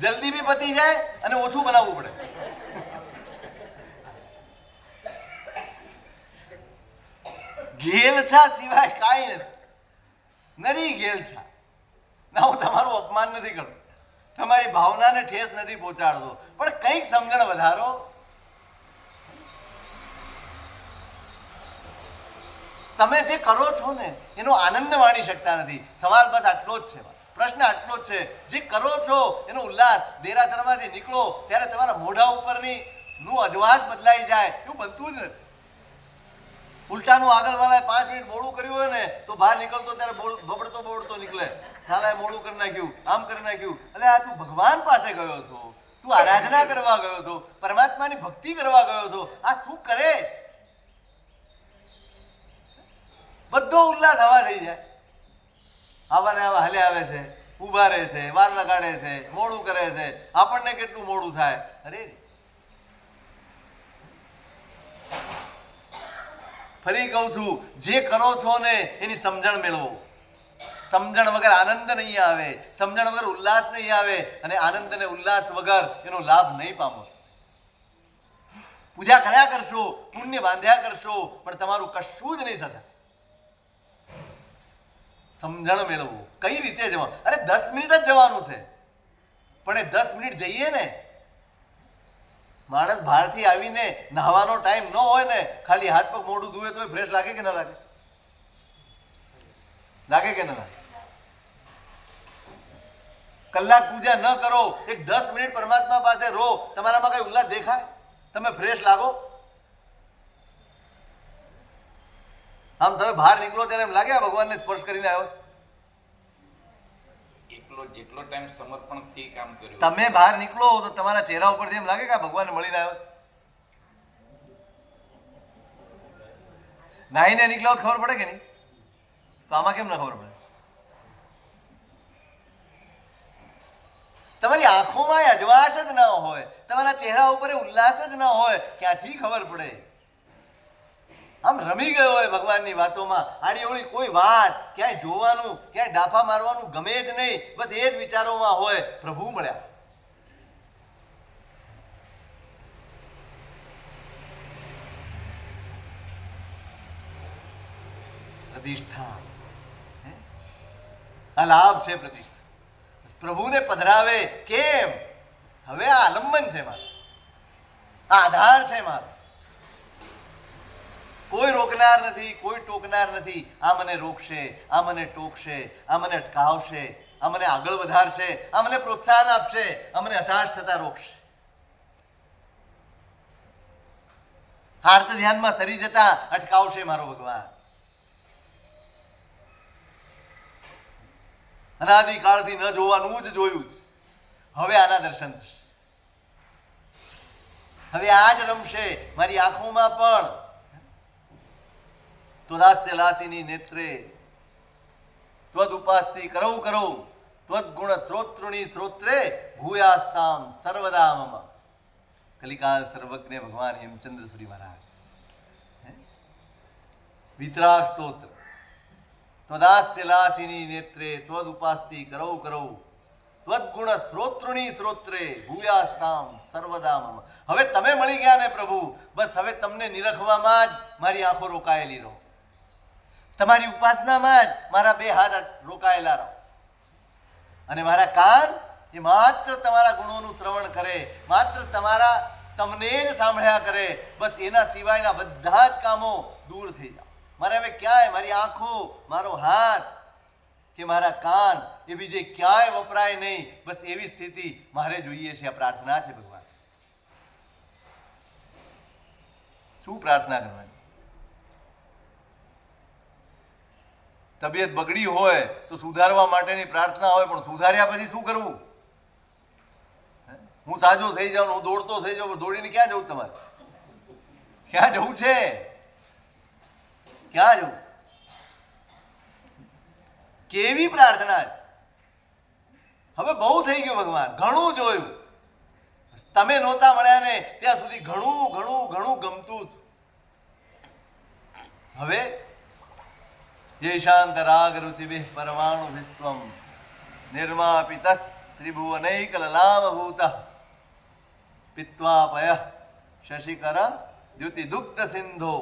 જલ્દી બી પતી જાય અને ઓછું બનાવવું પડે. ઘેલછા સિવાય કાંઈ નથી. નરી ઘેલછા. ના, હું તમારું અપમાન નથી કરતો, તમારી ભાવનાને ઠેસ નથી પહોંચાડતો, પણ કંઈક સમજણ વધારો. તમે જે કરો છો ને એનો આનંદ માણી શકતા નથી. સવાલ બસ આટલો જ છે, પ્રશ્ન આટલો જ છે. જે કરો છો એનો ઉલ્લાસ. દેરાસરમાંથી નીકળો ત્યારે તમારા મોઢા ઉપરની નું અજવાસ બદલાઈ જાય એવું બનતું જ નથી. ઉલટાનું આગળ વાળાએ 5 મિનિટ મોડું કર્યું હોય ને તો બહાર નીકળતો ત્યારે બબડતો બબડતો નીકળે. સાલાએ મોડું કરી નાખ્યું, આમ કરી નાખ્યું. એટલે આ તું ભગવાન પાસે ગયો છો, તું આરાધના કરવા ગયો છો, પરમાત્માની ભક્તિ કરવા ગયો છો, આ શું કરે? બધો ઉલ્લાસ હવા થઈ જાય. આવા ને આવા હલે આવે છે, ઉભા રહે છે, વાર લગાડે છે, મોડું કરે છે. આપણને કેટલું મોડું થાય. અરે ફરી કહું છું, જે કરો છો ને એની સમજણ મેળવો. સમજણ વગર આનંદ નહીં આવે, સમજણ વગર ઉલ્લાસ નહીં આવે, અને આનંદ અને ઉલ્લાસ વગર એનો લાભ નહીં પામો. પૂજા કર્યા કરશો, પુણ્ય બાંધ્યા કરશો, પણ તમારું કશું જ નહીં થતા. સમજણ મેળવવું. કઈ રીતે જવાનું? અરે 10 મિનિટ જ જવાનું છે, પણ એ 10 મિનિટ જઈએ ને, માણસ બહારથી આવીને નહાવાનો ટાઈમ ન હોય ને, ખાલી હાથ પગ મોઢું ધુએ તો ફ્રેશ લાગે કે ના લાગે? લાગે કે ના લાગે? કલાક પૂજા ન કરો, એક 10 મિનિટ પરમાત્મા પાસે રહો, તમારામાં કઈ ઉલ્લાસ દેખાય? તમે ફ્રેશ લાગો? આમ તમે બહાર નીકળો ત્યારે એમ લાગે આ ભગવાનને સ્પર્શ કરીને આવ્યો છે? જેટલો ટાઈમ સમર્પણથી કામ કર્યું. તમે બહાર નીકળો તો તમારા ચહેરા ઉપરથી એમ લાગે કે આ ભગવાનને મળીને આવ્યો છે? નાહીને નીકળ્યો ખબર પડે કે નહીં? તો આમાં કેમ ના ખબર પડે? તમારી આંખોમાં અજવાસ જ ના હોય, તમારા ચહેરા ઉપર ઉલ્લાસ જ ના હોય, ક્યાંથી ખબર પડે? આમ રમી ગયો હોય ભગવાનની વાતોમાં. આડી ઓળી કોઈ વાત ક્યાંય જોવાનું, ક્યાંય ડાફા મારવાનું ગમે જ નહીં. બસ એ જ વિચારોમાં હોય. પ્રભુ મળ્યા. પ્રતિષ્ઠા, આ લાભ છે પ્રતિષ્ઠા. પ્રભુને પધરાવે કેમ? હવે આ આલંબન છે મારું, આ આધાર છે મારો. કોઈ રોકનાર નથી, કોઈ ટોકનાર નથી. આ મને રોકશે, આ મને ટોકશે, આ મને અટકાવશે, આ મને આગળ વધારશે, આ મને પ્રોત્સાહન આપશે, આ મને હતાશ થતા રોકશે. હાર્દ ધ્યાનમાં સરી જતા અટકાવશે મારો ભગવાન. અનાદિકાળથી ન જોવાનું જ જોયું જ હવે આના દર્શન થશે. હવે આ જ રમશે મારી આંખોમાં પણ. ત્વદાસ્ય લાસિની નેત્રે ત્વદ ઉપાસ્તિ કરૌ કરૌ ત્વદ ગુણ શ્રોતૃણી શ્રોત્રે ભૂયાસ્તામ સર્વદા મમ. કલિકાલ સર્વજ્ઞ ભગવાન હેમચંદ્ર સુરી મહારાજ. વિતરાગ સ્તોત્ર. ત્વદાસ્ય લાસિની નેત્રે ત્વદ ઉપાસ્તિ કરૌ કરૌ ત્વદ ગુણ શ્રોતૃણી શ્રોત્રે ભૂયાસ્તામ સર્વદા મમ. હવે તમે મળી ગયા ને પ્રભુ, બસ હવે તમને નિરખવામાં જ મારી આંખો રોકાયેલી રહો. તમારી ઉપાસનામાં જ મારા બે હાથ રોકાયેલા રહો. અને મારા કાન એ માત્ર તમારા ગુણોનું શ્રવણ કરે, માત્ર તમને જ સાંભળ્યા કરે. બસ એના સિવાયના બધા જ કામો દૂર થઈ જાય. મારે હવે ક્યાંય મારી આંખો, મારો હાથ કે મારા કાન એ બીજે ક્યાંય વપરાય નહીં. બસ એવી સ્થિતિ મારે જોઈએ છે. આ પ્રાર્થના છે ભગવાન. શું પ્રાર્થના કરવાની? તબિયત બગડી હોય તો સુધારવા માટેની પ્રાર્થના હોય, પણ સુધાર્યા પછી શું કરવું? હું સાજો થઈ જાઉં, હું દોડતો થઈ જાઉં, દોડીને ક્યાં જવું? તમારે ક્યાં જવું છે? ક્યાં જવું? કેવી પ્રાર્થના છે? હવે બહુ થઈ ગયું ભગવાન, ઘણું જોયું. તમે નહોતા મળ્યા ને ત્યાં સુધી ઘણું ઘણું ઘણું ગમતું. હવે યેશાંત રાગ રુચિભિઃ પરમાણુ વિસ્ત્વમ નિર્માપિતઃ ત્રિભુવનૈક લલામભૂતઃ પિત્વાપયઃ શશિકર દ્યુતિ દુગ્ધ સિંધો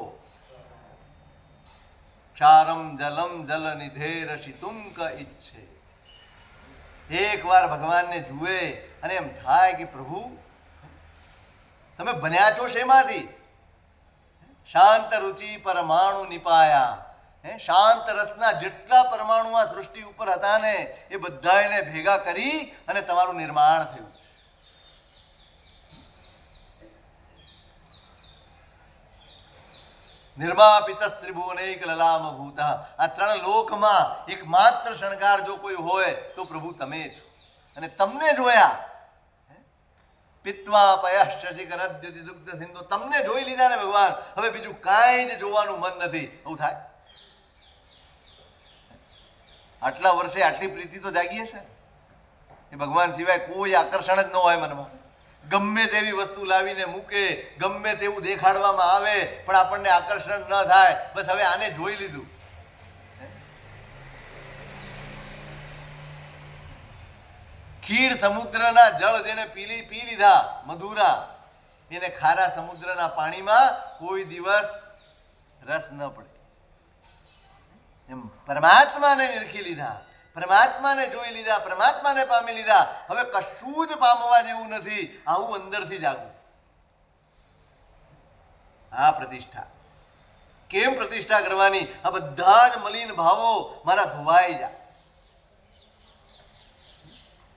ક્ષારમ જલમ જલ નિધેરશિતુમ ક ઈચ્છે. એકવાર ભગવાનને જુએ અને એમ થાય કે પ્રભુ તમે બન્યા છો શેમાંથી? શાંત રુચિ પરમાણુ નિપાયા. શાંત રસના જેટલા પરમાણુ આ સૃષ્ટિ ઉપર હતા ને એ બધાને ભેગા કરી અને તમારું નિર્માણ થયું. નિર્માપિત ત્રિભુવનૈક લલામભૂતઃ. આ ત્રણ લોકમાં એકમાત્ર શણગાર જો કોઈ હોય તો પ્રભુ તમે છો. અને તમને જોયા, પિત્વાપયઃ શશિકરદ્યુતિ દુગ્ધ સિંધુ, તમને જોઈ લીધા ને ભગવાન, હવે બીજું કાંઈ જ જોવાનું મન નથી. એવું થાય? આટલા વર્ષે આટલી પ્રીતિ તો જાગી હશે એ ભગવાન સિવાય કોઈ આકર્ષણ જ ન હોય મનમાં. ગમે તેવી વસ્તુ લાવીને મૂકે, ગમે તેવું દેખાડવામાં આવે, પણ આપણને આકર્ષણ ન થાય. બસ હવે આને જોઈ લીધું. ખીર સમુદ્રના જળ જેને પી લીધા મધુરા, એને ખારા સમુદ્રના પાણીમાં કોઈ દિવસ રસ ન પડે. એમ પરમાત્માને નિરખી લીધા, પરમાત્માને જોઈ લીધા, પરમાત્માને પામી લીધા. હવે કશું જ પામવા જેવું નથી. આવું અંદરથી જાગવું. આ પ્રતિષ્ઠા. કેમ પ્રતિષ્ઠા કરવાની? આ બધા જ મલિન ભાવો મારા ધોવાઈ જાય.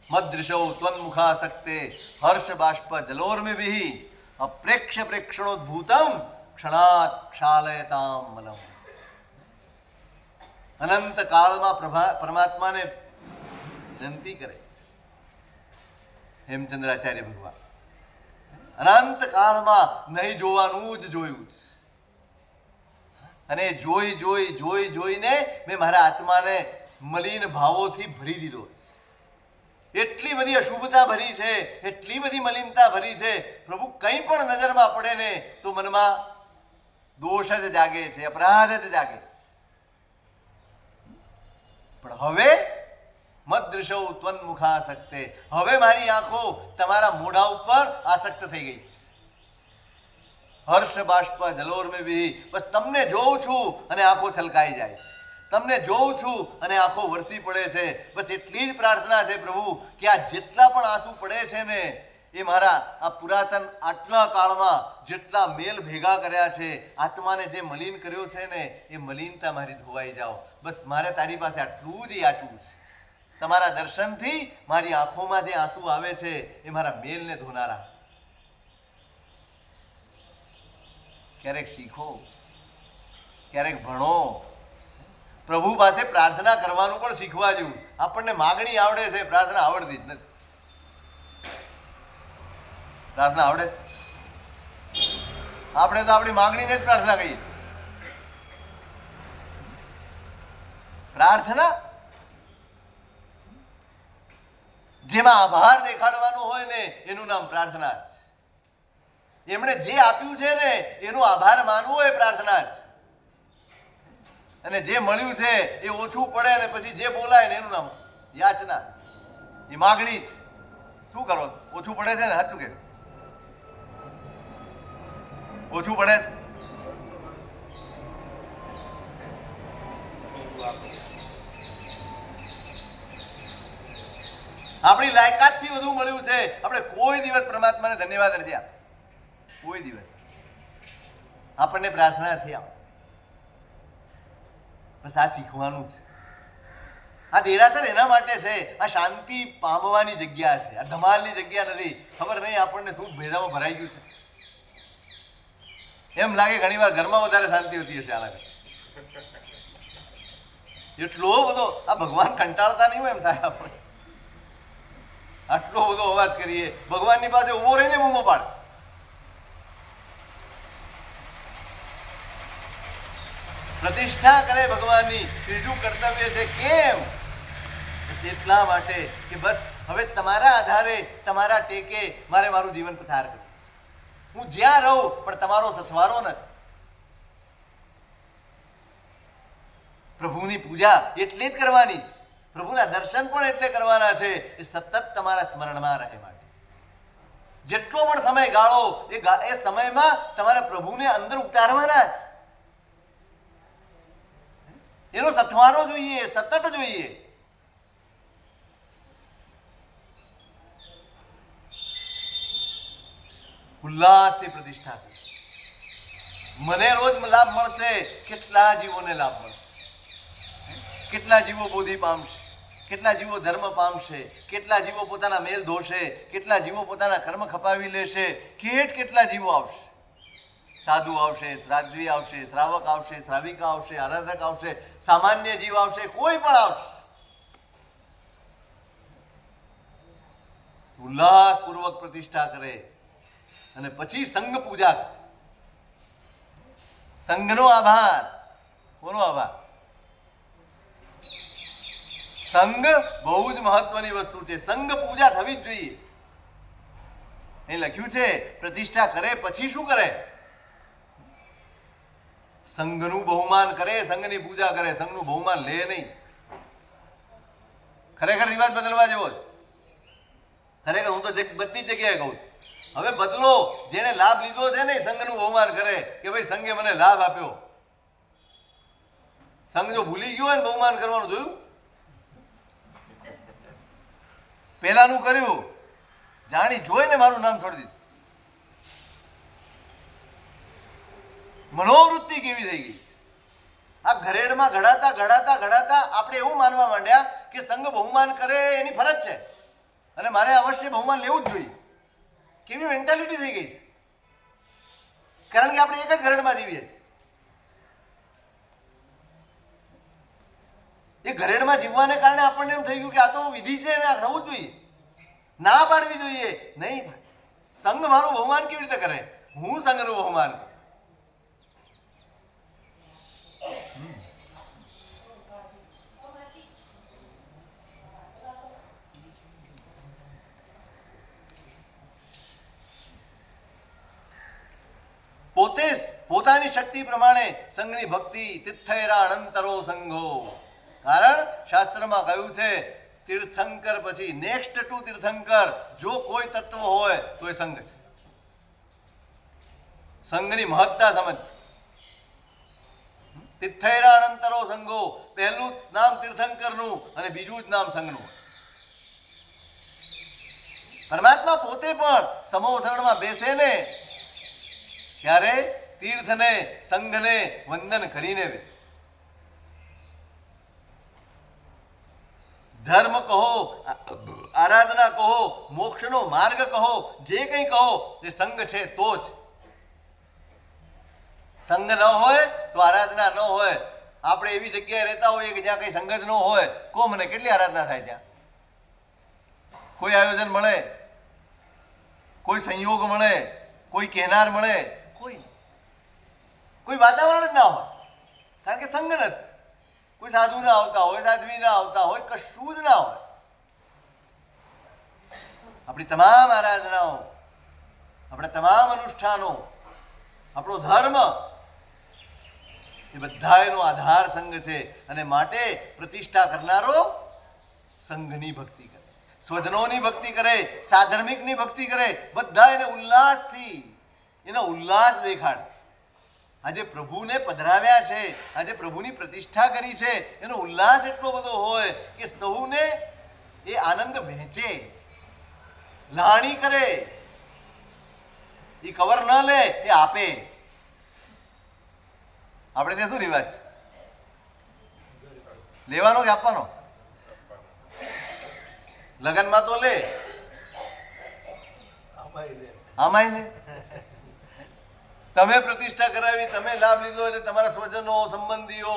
મદૃશૌ ત્વન્મુખાસક્તે હર્ષ બાષ્પ જલોર્મિભિઃ અપ્રેક્ષ્ય પ્રેક્ષણોદ્ભૂતમ ક્ષણાત ક્ષાલયતામ મલમ. અનંત કાળમાં પરમાત્માને વિનંતી કરે હેમચંદ્રાચાર્ય ભગવાન. અનંત કાળમાં નહીં જોવાનું જ જોયું. અને જોઈ જોઈ જોઈ જોઈને મેં મારા આત્માને મલિન ભાવોથી ભરી દીધો. એટલી બધી અશુભતા ભરી છે, એટલી બધી મલિનતા ભરી છે. પ્રભુ કંઈ પણ નજરમાં પડે ને તો મનમાં દોષ જ જાગે છે, અપરાધ જ જાગે. પણ હવે મદ્દૃશૌ ત્વન્મુખાસક્તે, હવે મારી આંખો તમારા મોઢા ઉપર આસક્ત થઈ ગઈ. હર્ષ બાષ્પ જલોર્મિભિઃ, બસ તમને જોઉં છું અને આંખો છલકાઈ જાય છે, તમને જોઉં છું અને આંખો વરસી પડે છે. બસ એટલી જ પ્રાર્થના છે પ્રભુ કે આ જેટલા પણ આંસુ પડે છે ને એ મારા આ પુરાતન આટલા કાળમાં જેટલા મેલ ભેગા કર્યા છે, આત્માને જે મલિન કર્યો છે ને એ મલિનતા મારી ધોવાઈ જાઓ. બસ મારે તારી પાસે આટલું જ યાચવું છે. તમારા દર્શનથી મારી આંખોમાં જે આંસુ આવે છે એ મારા મેલને ધોનારા. ક્યારેક શીખો, ક્યારેક ભણો, પ્રભુ પાસે પ્રાર્થના કરવાનું પણ શીખવા જેવું. આપણને માગણી આવડે છે, પ્રાર્થના આવડતી જ નથી. પ્રાર્થના આવડે આપણે તો આપણી માગણીને જ પ્રાર્થના કહીએ. પ્રાર્થના જેમાં આભાર દેખાડવાનો હોય ને એનું નામ પ્રાર્થના જ. એમણે જે આપ્યું છે ને એનો આભાર માનવો એ પ્રાર્થના જ. અને જે મળ્યું છે એ ઓછું પડે ને પછી જે બોલાય ને એનું નામ યાચના, એ માગણી જ. શું કરો? ઓછું પડે છે ને, સાચું કે ઓછું પડે છે? આપણી લાયકાતથી વધુ મળ્યું છે. આપણે કોઈ દિવસ પરમાત્માને ધન્યવાદ નથી આપ્યા, કોઈ દિવસ. આપણને પ્રાર્થના નથી આપ. બસ આ શીખવાનું છે. આ દેરાસર એના માટે છે, આ શાંતિ પામવાની જગ્યા છે, આ ધમાલની જગ્યા નથી. ખબર નહીં આપણને શું ભેજામાં ભરાઈ ગયું છે. એમ લાગે ઘણી વાર ઘરમાં વધારે શાંતિ હોતી હશે. આ લાગે એટલો બધો આ ભગવાન કંટાળતા નહીં હોય એમ થાય આપણે. આટલો બધો અવાજ કરીએ, ભગવાનની પાસે ઉભો રહીને બૂમો પાડ. પ્રતિષ્ઠા કરે ભગવાનની. ત્રીજું કર્તવ્ય છે કેમ? એટલા માટે કે બસ હવે તમારા આધારે, તમારા ટેકે મારે મારું જીવન પસાર કરવું. હું જ્યાં રહું પણ તમારો સથવારો નથી. પ્રભુની પૂજા એટલે જ કરવાની, પ્રભુના દર્શન પણ એટલે કરવાના છે એ સતત તમારા સ્મરણમાં રહે માટે. જેટલો પણ સમય ગાળો એ સમયમાં તમારે પ્રભુને અંદર ઉતારવાના જ. એનો સથવારો જોઈએ, સતત જોઈએ. ઉલ્લાસથી પ્રતિષ્ઠા. મને રોજ લાભ મળશે, કેટલા જીવોને લાભ મળશે, કેટલા જીવો બોધિ પામશે, કેટલા જીવો ધર્મ પામશે, કેટલા જીવો પોતાના મેલ ધોશે, કેટલા જીવો પોતાના કર્મ ખપાવી લેશે, કેટલા જીવો આવશે. સાધુ આવશે, શ્રાદ્વી આવશે, શ્રાવક આવશે, શ્રાવિકા આવશે, આરાધક આવશે, સામાન્ય જીવ આવશે, કોઈ પણ આવશે. ઉલ્લાસપૂર્વક પ્રતિષ્ઠા કરે અને પછી સંઘ પૂજા કરે. સંઘનો આભાર. કોનો આભાર? સંઘ બહુ જ મહત્વની વસ્તુ છે. સંઘ પૂજા થવી જ જોઈએ. એ લખ્યું છે પ્રતિષ્ઠા કરે પછી શું કરે? સંઘનું બહુમાન કરે, સંઘની પૂજા કરે, સંઘનું બહુમાન લે નહીં. ખરેખર રિવાજ બદલવા જેવો જ. ખરેખર હું તો બધી જગ્યાએ કહું, હવે બદલો. જેને લાભ લીધો છે ને સંઘનું બહુમાન કરે કે ભાઈ સંઘે મને લાભ આપ્યો. સંઘ જો ભૂલી ગયો હોય ને બહુમાન કરવાનું, જોયું? પેલાનું કર્યું, જાણી જોઈને મારું નામ છોડી દીધું. મનોવૃત્તિ કેવી થઈ ગઈ? આ ઘરેડમાં ઘડાતા ઘડાતા ઘડાતા આપણે એવું માનવા માંડ્યા કે સંઘ બહુમાન કરે એની ફરજ છે અને મારે અવશ્ય બહુમાન લેવું જ જોઈએ. કેવી મેન્ટાલિટી થઈ ગઈ છે? કારણ કે આપણે એક જ ઘરેડમાં જીવીએ છીએ. એ ઘરેડમાં જીવવાને કારણે આપણને એમ થઈ ગયું કે આ તો વિધિ છે ને આ થવું જ જોઈએ, ના પાડવી જોઈએ. નહીં, સંઘ મારું બહુમાન કેવી રીતે કરે? હું સંઘનું બહુમાન કરું. પોતાની શક્તિ પ્રમાણે સંઘની ભક્તિ તિથૈરા અનંતરો સંઘો. કારણ શાસ્ત્રમાં કહ્યું છે તીર્થંકર પછી નેક્સ્ટ ટુ તીર્થંકર જો કોઈ તત્વ હોય તો એ સંઘ છે. સંઘની મહત્તા સમજ. તિથૈરા અનંતરો સંઘો, પહેલું નામ તીર્થંકરનું અને બીજું જ નામ સંઘનું. પરમાત્મા પોતે પણ સમોસરણમાં બેસે ને ત્યારે તીર્થને સંઘને વંદન કરીને બેસે. ધર્મ કહો, આરાધના કહો, મોક્ષનો માર્ગ કહો, જે કંઈ કહો એ સંઘ છે તો જ. સંઘ ન હોય તો આરાધના ન હોય. આપણે એવી જગ્યાએ રહેતા હોઈએ કે જ્યાં કઈ સંઘ જ ન હોય, કો મને કેટલી આરાધના થાય ત્યાં? કોઈ આયોજન મળે, કોઈ સંયોગ મળે, કોઈ કહેનાર મળે? કોઈ વાતાવરણ જ ના હોય, કારણ કે સંઘ નથી. કોઈ સાધુ ના આવતા હોય, સાધ્વી ના આવતા હોય, કશું જ ના હોય. આપણી તમામ આરાધનાઓ, આપણા તમામ અનુષ્ઠાનો, આપણો ધર્મ એ બધાનો આધાર સંઘ છે. અને માટે પ્રતિષ્ઠા કરનારો સંઘની ભક્તિ કરે, સ્વજનોની ભક્તિ કરે, સાધર્મિકની ભક્તિ કરે. બધા એને ઉલ્લાસથી એનો ઉલ્લાસ દેખાડે. આજે પ્રભુને પધરાવ્યા છે, આજે પ્રભુની પ્રતિષ્ઠા કરી છે, એનો ઉલ્લાસ એટલો બધો હોય કે સૌને એ આનંદ વહેંચે, લાણી કરે. એ કવર ન લે, એ આપે. આપણે ત્યાં શું રિવાજ છે? લેવાનો કે આપવાનો? લગનમાં તો લે, આમાંય લે. તમે પ્રતિષ્ઠા કરાવી, તમે લાભ લીધો એટલે તમારા સ્વજનો, સંબંધીઓ,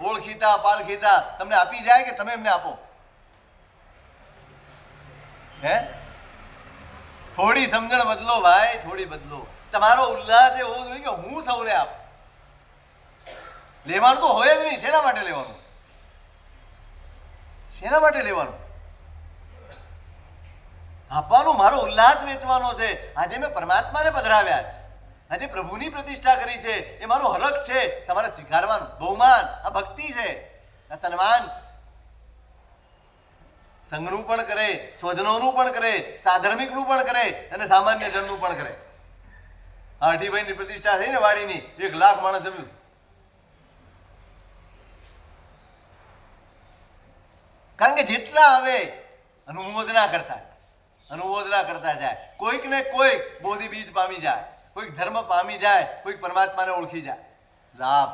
ઓળખીતા પાળખીતા તમને આપી જાય કે તમે એમને આપો? હે? થોડી સમજણ બદલો ભાઈ, થોડી બદલો. તમારો ઉલ્લાસ એ હોવો જોઈએ કે હું સૌને આપું. લેવાનું તો હોય જ નહીં. શેના માટે લેવાનું? શેના માટે લેવાનું? આપવાનું. મારો ઉલ્લાસ વેચવાનો છે. આજે મેં પરમાત્માને પધરાવ્યા છે, આજે પ્રભુની પ્રતિષ્ઠા કરી છે, એ મારો હરખ છે. તમારે સ્વીકારવાનું. બહુમાન, આ ભક્તિ છે, આ સન્માન. સંઘનું પણ કરે, સ્વજનોનું પણ કરે, સાધર્મિકનું પણ કરે અને સામાન્ય જનનું પણ કરે. આ અઢીભાઈની પ્રતિષ્ઠા થઈ ને વાડીની, 1 લાખ માણસ જમ્યું. કારણ કે જેટલા આવે અનુમોદના કરતા જાય. કોઈક ને કોઈક બોધિ બીજ પામી જાય, કોઈક ધર્મ પામી જાય, કોઈક પરમાત્માને ઓળખી જાય. લાભ.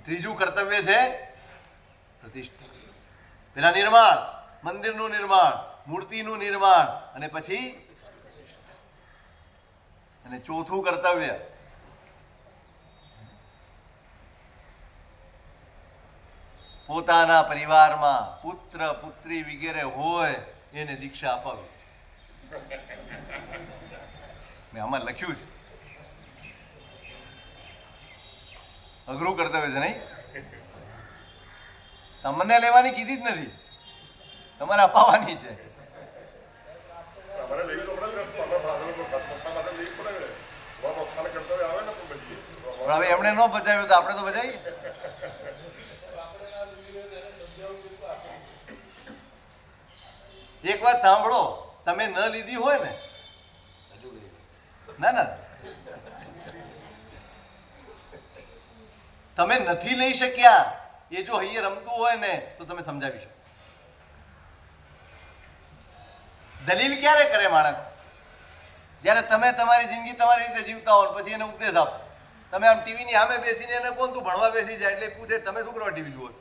ત્રીજું કર્તવ્ય છે પ્રતિષ્ઠા. પેલા નિર્માણ, મંદિરનું નિર્માણ, મૂર્તિનું નિર્માણ, અને પછી અને ચોથું કર્તવ્ય પોતાના પરિવારમાં પુત્ર પુત્રી વગેરે હોય એને દીક્ષા અપાવી. મેં આમાં લખ્યું છે. અઘરું કર્તવ્ય છે નહીં? તમને લેવાની કીધી જ નથી, તમારે અપાવવાની છે. હવે એમણે ન બચાવ્યું તો આપણે તો બચાવીએ. એક વાત સાંભળો, તમે ન લીધી હોય ને, ના તમે નથી લઈ શક્યા, એ જો અહીંયા રમતું હોય ને તો તમે સમજાવી શકો. દલીલ ક્યારે કરે માણસ? જ્યારે તમે તમારી જિંદગી તમારી રીતે જીવતા હો, પછી એને ઉપદેશ આપો. તમે આમ ટીવીની સામે બેસીને એને કોણ તું ભણવા બેસી જાય એટલે પૂછે તમે શું કરવા ટીવી જુઓ છો?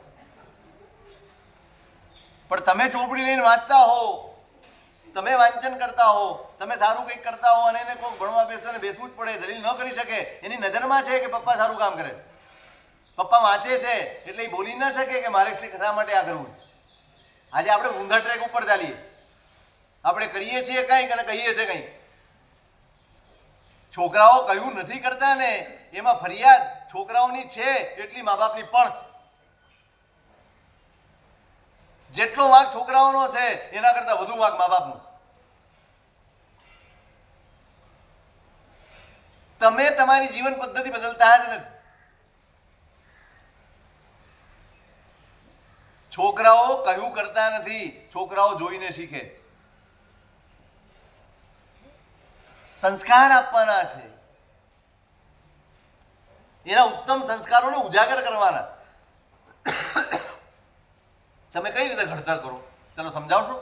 પણ તમે ચોપડી લઈને વાંચતા હો, તમે વાંચન કરતા હો, તમે સારું કંઈક કરતા હો અને એને કોઈ ભણવા બેસો ને બેસવું જ પડે. દલીલ ન કરી શકે. એની નજરમાં છે કે પપ્પા સારું કામ કરે, પપ્પા વાંચે છે, એટલે એ બોલી ના શકે કે મારે શા માટે આ કરવું. આજે આપણે ઊંધા ટ્રેક ઉપર ચાલીએ. આપણે કરીએ છીએ કંઈક અને કહીએ છીએ કંઈક. છોકરાઓ કયું નથી કરતા ને એમાં ફરિયાદ છોકરાઓની છે એટલી મા બાપની પણ છે. જેટલો વાંક છોકરાઓનો છે એના કરતા વધુ વાંક મા બાપનો છે. તમે તમારી જીવન પદ્ધતિ બદલતા જ નથી. છોકરાઓ કહ્યું કરતા નથી, છોકરાઓ જોઈને શીખે. સંસ્કાર આપવાના છે, એના ઉત્તમ સંસ્કારોને ઉજાગર કરવાના. તમે કઈ રીતે ઘડતર કરો? ચલો સમજાવશો?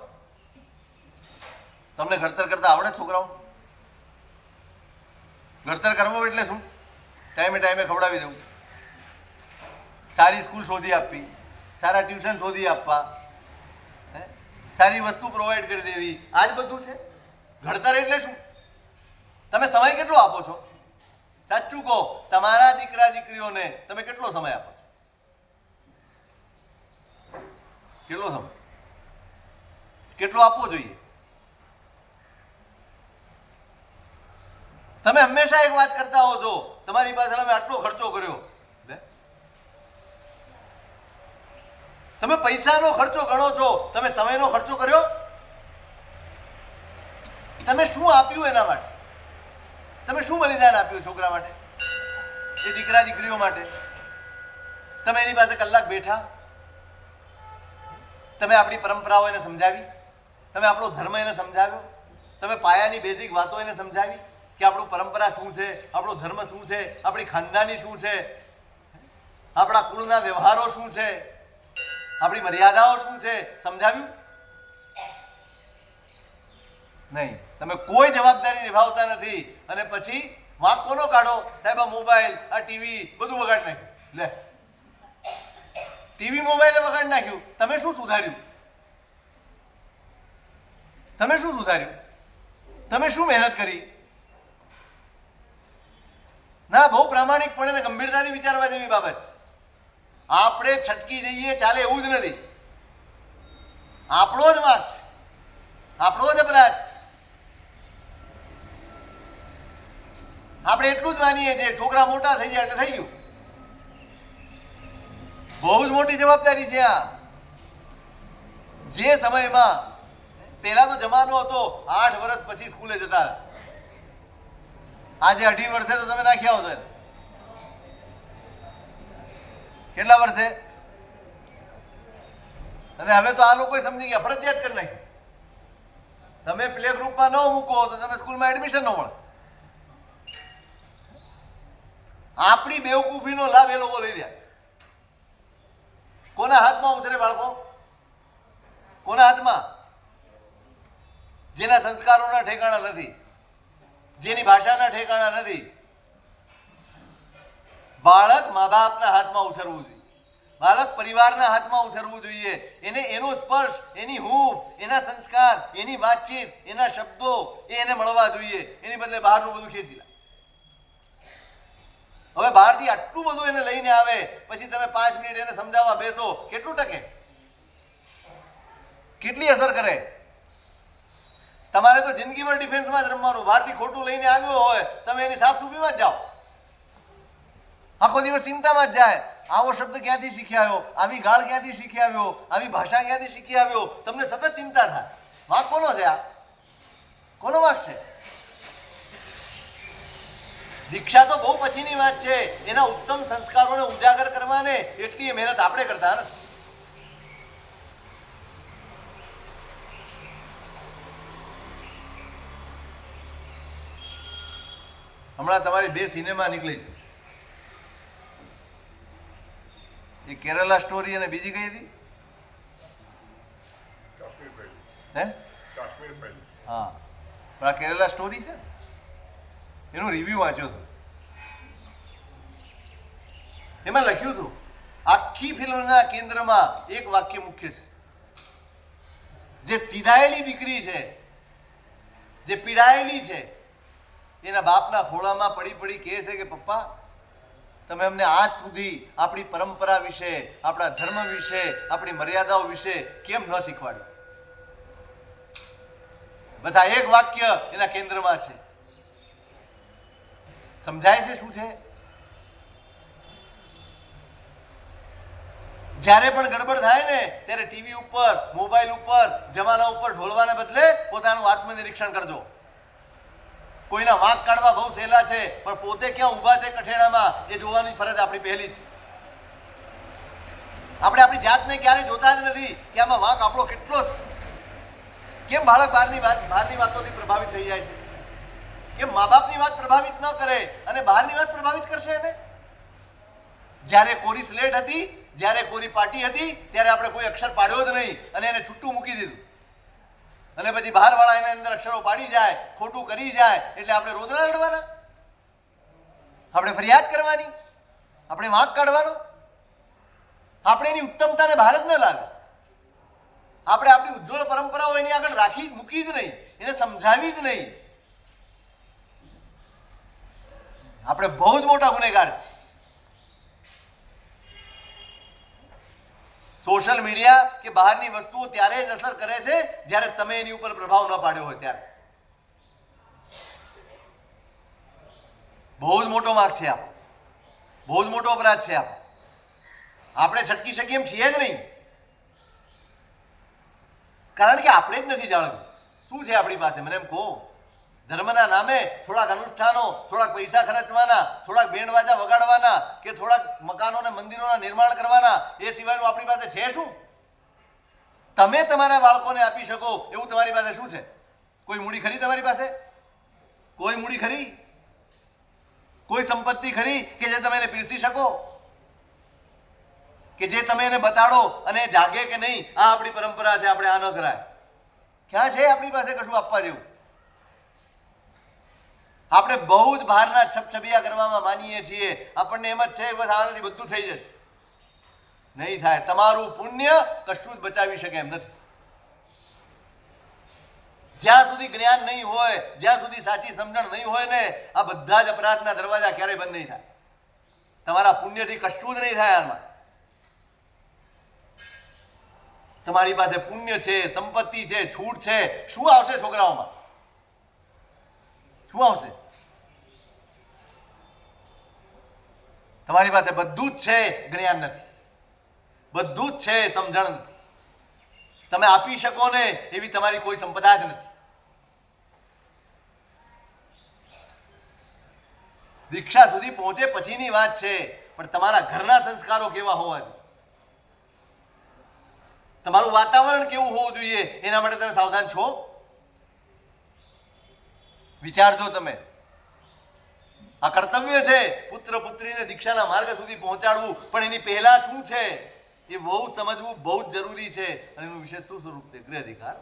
તમને ઘડતર કરતા આવડે છોકરાઓ? ઘડતર કરવો એટલે શું? ટાઈમે ટાઈમે ખવડાવી દેવું, સારી સ્કૂલ શોધી આપવી, સારા ટ્યુશન શોધી આપવા, સારી વસ્તુ પ્રોવાઈડ કરી દેવી, આ જ બધું છે ઘડતર. એટલે શું? તમે સમય કેટલો આપો છો? સાચું કહો, તમારા દીકરા દીકરીઓને તમે કેટલો સમય આપો છો? કેટલો સમય? કેટલો આપવો જોઈએ? તમે હંમેશા એક વાત કરતા હો છો, તમારી પાસે અમે આટલો ખર્ચો કર્યો. તમે પૈસાનો ખર્ચો ગણો છો, તમે સમયનો ખર્ચો કર્યો? તમે શું આપ્યું એના માટે? તમે શું બલિદાન આપ્યું છોકરા માટે, એ દીકરા દીકરીઓ માટે? તમે એની પાસે કલાક બેઠા, તમે આપણી પરંપરાઓ એને સમજાવી, તમે આપણો ધર્મ એને સમજાવ્યો, તમે પાયાની બેઝિક વાતો એને સમજાવી કે આપણું પરંપરા શું છે, આપણો ધર્મ શું છે, આપણી ખાનદાની શું છે, આપણા કુળના વ્યવહારો શું છે, આપણી મર્યાદાઓ શું છે? સમજાવ્યું? નહીં. તમે કોઈ જવાબદારી નિભાવતા નથી અને પછી વાંક કોનો કાઢો? સાહેબ આ મોબાઈલ, આ ટીવી બધું વગાડી નાખ્યું. લે, ટીવી મોબાઈલે વગાડી નાખ્યું. તમે શું સુધાર્યું? તમે શું સુધાર્યું? તમે શું મહેનત કરી? ના, બહુ પ્રામાણિકપણે અને ગંભીરતાથી વિચારવા જેવી બાબત. આપણે છટકી જઈએ ચાલે એવું જ નથી. આપણો જ વાંક છે, આપણો જ અપરાધ છે. આપણે એટલું જ માનીએ છીએ છોકરા મોટા થઈ જાય એટલે થઈ ગયું. બહુ જ મોટી જવાબદારી છે આ. જે સમયમાં પહેલાનો જમાનો હતો 8 વર્ષ પછી સ્કૂલે જતા, આજે 2.5 વર્ષે તો તમે નાખ્યા હો. કેટલા વર્ષે? અને હવે તો આ લોકો સમજી ગયા, ફરજિયાત કરી નાખ્યું. તમે પ્લે ગ્રુપમાં ન મૂકો તો તમે સ્કૂલમાં એડમિશન ન મળે. આપણી બેવકૂફીનો લાભ એ લોકો લઈ રહ્યા. કોના હાથમાં ઉતરે બાળકો? કોના હાથમાં? જેના સંસ્કારોના ઠેકાણા નથી, જેની ભાષાના ઠેકાણા નથી. બાળક મા બાપના હાથમાં ઉછરવું જોઈએ, બાળક પરિવારના હાથમાં ઉછરવું જોઈએ. એને એનો સ્પર્શ, એની હૂંફ, એના સંસ્કાર, એની વાતચીત, એના શબ્દો એને મળવા જોઈએ. એની બદલે બહારનું બધું ખેંચી લે. હવે બહારથી આટલું બધું એને લઈને આવે, પછી તમે 5 મિનિટ એને સમજાવવા બેસો, કેટલું ટકે? કેટલી અસર કરે? તમારે તો જિંદગીભર ડિફેન્સમાં જ રમવાનું. બહારથી ખોટું લઈને આવ્યો હોય, તમે એની સાફસૂફીમાં જ જાઓ, આખો દિવસ ચિંતામાં જ જાય. આવો શબ્દ ક્યાંથી શીખી આવ્યો, આવી ગાળ ક્યાંથી શીખી આવ્યો, આવી ભાષા ક્યાંથી શીખી આવ્યો, તમને સતત ચિંતા થાય. વાંક કોનો છે? આ કોનો વાંક છે? દીક્ષા તો બહુ પછીની વાત છે. એના ઉત્તમ સંસ્કારોને ઉજાગર કરવાને એટલી મહેનત આપણે કરતા નથી. હમણાં તમારી 2 સિનેમા નીકળી છે, એ કેરલા સ્ટોરી અને બીજી કઈ હતી? હે? હા, પણ આ કેરલા સ્ટોરી છે, એનો રિવ્યુ વાંચ્યો હતો. એમાં લખ્યું હતું આખી ફિલ્મના કેન્દ્રમાં એક વાક્ય મુખ્ય છે. જે સીધાયેલી દીકરી છે, જે પીડાયેલી છે, એના બાપના ખોળામાં પડી પડી કહે છે કે પપ્પા, તમે અમને આજ સુધી આપણી પરંપરા વિશે, આપણા ધર્મ વિશે, આપણી મર્યાદાઓ વિશે કેમ ન શીખવાડ્યું? બસ આ એક વાક્ય એના કેન્દ્રમાં છે. સમજાય છે શું છે? જ્યારે પણ ગડબડ થાય ને ત્યારે ટીવી ઉપર, મોબાઈલ ઉપર, જમાના ઉપર ઢોળવાના બદલે પોતાનું આત્મનિરીક્ષણ કરજો. કોઈના વાંક કાઢવા બહુ સહેલા છે, પણ પોતે ક્યાં ઊભા છે કઠેડામાં એ જોવાની ફરજ આપણી પહેલી છે. આપણે આપણી જાતને ક્યારેય જોતા જ નથી કે આમાં વાંક આપણો કેટલો છે. કેમ બાળક બહારની વાતોથી પ્રભાવિત થઈ જાય છે? કેમ મા બાપની વાત પ્રભાવિત ન કરે અને બહારની વાત પ્રભાવિત કરશે એને? જ્યારે કોરી સ્લેટ હતી, જ્યારે કોરી પાટી હતી, ત્યારે આપણે કોઈ અક્ષર પાડ્યો જ નહીં અને એને છૂટું મૂકી દીધું. અને પછી બહારવાળા એના અંદર અક્ષરો પાડી જાય, ખોટું કરી જાય એટલે આપણે રોદણા રડવાના, આપણે ફરિયાદ કરવાની, આપણે વાંક કાઢવાનો. આપણે એની ઉત્તમતાને બહાર જ ન લાગે. આપણે આપણી ઉજ્જવળ પરંપરાઓ એની આગળ રાખી મૂકી જ નહીં, એને સમજાવી જ નહીં. આપણે બહુ જ મોટા ગુનેગાર છીએ. સોશિયલ મીડિયા કે બહારની વસ્તુઓ ત્યારે જ અસર કરે છે જ્યારે તમે એની ઉપર પ્રભાવ ન પાડ્યો હોય ત્યારે. બહુ જ મોટો વાંક છે આપણો, બહુ જ મોટો અપરાધ છે આપણો. આપણે છટકી શકીએ એમ છીએ જ નહીં, કારણ કે આપણે જ નથી જાણવું શું છે આપણી પાસે. મને એમ કહો, ધર્મના નામે થોડાક અનુષ્ઠાનો, થોડાક પૈસા ખર્ચવાના, થોડાક બેન્ડ વાજા વગાડવાના કે થોડાક મકાનો અને મંદિરોના નિર્માણ કરવાના, એ સિવાયનું આપણી પાસે છે શું? તમે તમારા બાળકોને આપી શકો એવું તમારી પાસે શું છે? કોઈ મૂડી ખરી તમારી પાસે? કોઈ મૂડી ખરી? કોઈ સંપત્તિ ખરી કે જે તમે એને પીરસી શકો, કે જે તમે એને બતાડો અને જાગે કે નહીં આ આપણી પરંપરા છે, આપણે આ ન કરાય? ક્યાં છે આપણી પાસે કશું આપવા જેવું? આપણે બહુ જ બહારના છપછબિયા કરવામાં માનીએ છીએ. આપણને એમ જ છે બસ આનાથી બધું થઈ જશે. નહીં થાય. તમારું પુણ્ય કશું જ બચાવી શકે એમ નથી. જ્યાં સુધી જ્ઞાન નહીં હોય, જ્યાં સુધી સાચી સમજણ નહીં હોય ને, આ બધા જ અપરાધના દરવાજા ક્યારેય બંધ નહીં થાય. તમારા પુણ્યથી કશું જ નહીં થાય. આમાં તમારી પાસે પુણ્ય છે, સંપત્તિ છે, છૂટ છે, શું આવશે છોકરાઓમાં? શું આવશે? તમારી પાસે બધું જ છે, જ્ઞાન નથી. બધું જ છે, સમજણ નથી. તમે આપી શકો ને એવી તમારી કોઈ સંપદા જ નથી. દીક્ષા સુધી પહોંચે પછીની વાત છે, પણ તમારા ઘરના સંસ્કારો કેવા હોવા જોઈએ, તમારું વાતાવરણ કેવું હોવું જોઈએ, એના માટે તમે સાવધાન છો? વિચારજો તમે. આ કર્તવ્ય છે પુત્ર પુત્રીને દીક્ષાના માર્ગ સુધી પહોંચાડવું, પણ એની પહેલા શું છે એ બહુ સમજવું બહુ જ જરૂરી છે. અને એનું વિશેષ શું સ્વરૂપ છે? ગૃહ અધિકાર.